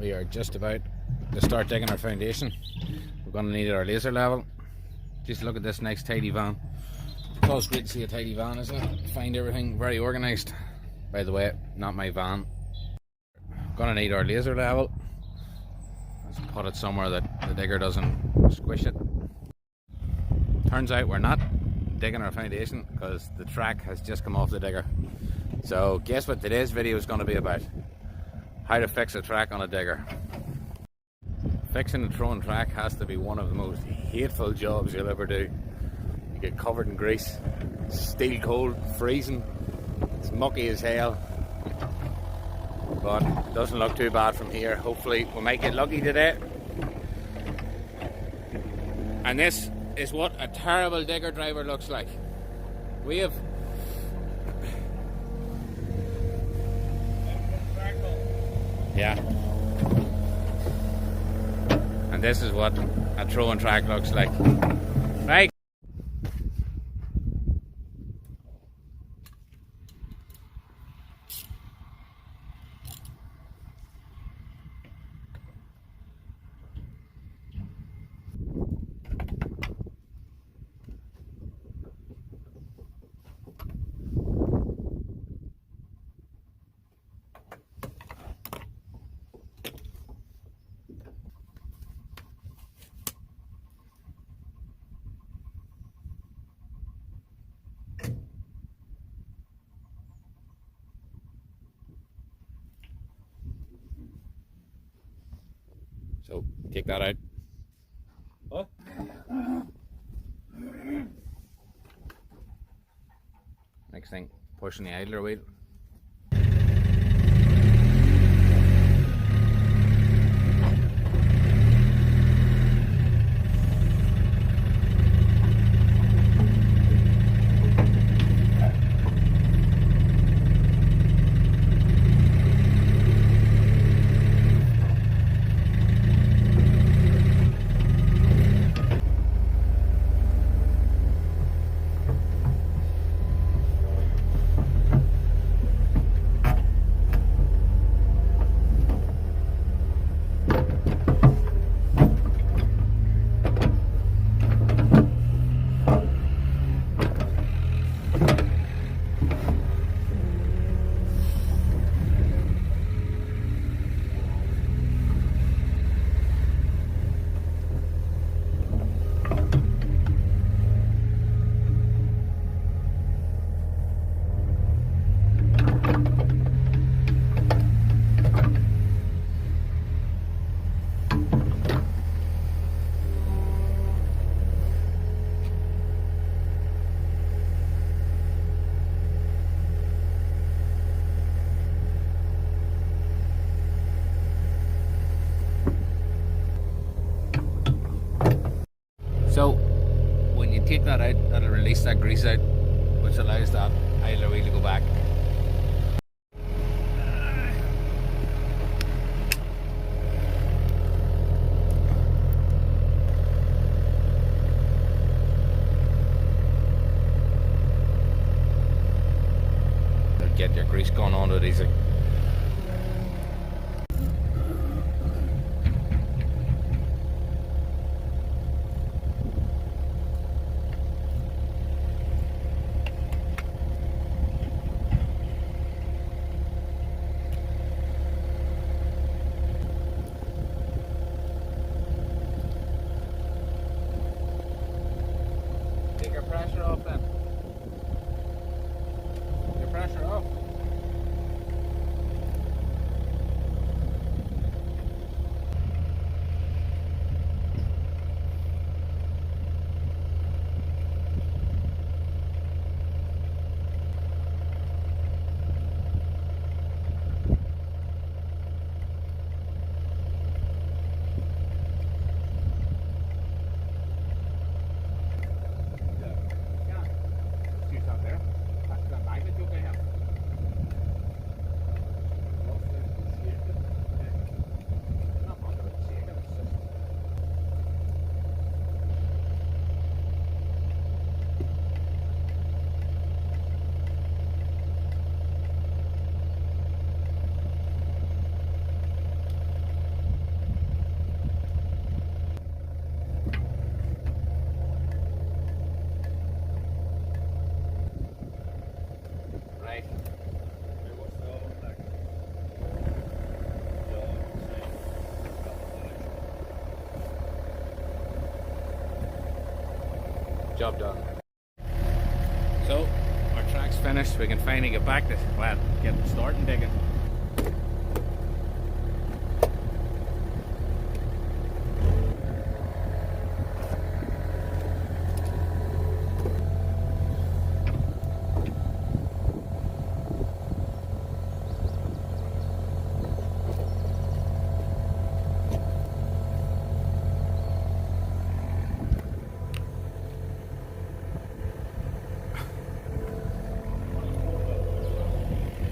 We are just about to start digging our foundation. We're going to need our laser level. Just look at this nice tidy van. It's always great to see a tidy van, isn't it? Find everything very organised. By the way, not my van. Gonna need our laser level. Let's put it somewhere that the digger doesn't squish it. Turns out we're not digging our foundation because the track has just come off the digger. So guess what today's video is going to be about? How to fix a track on a digger. Fixing a throwing track has to be one of the most hateful jobs you'll ever do. You get covered in grease, steel cold, freezing, it's mucky as hell. But it doesn't look too bad from here. Hopefully we might get lucky today. And this is what a terrible digger driver looks like. We have yeah. And this is what a throwing track looks like. Right. So take that out. What? Next thing, pushing the idler wheel. So when you take that out, that'll release that grease out, which allows that idler wheel to go back. Get your grease going onto it easy. Take your pressure off then. Your pressure off. Job done. So, our track's finished. We can finally get back to, well, get starting digging.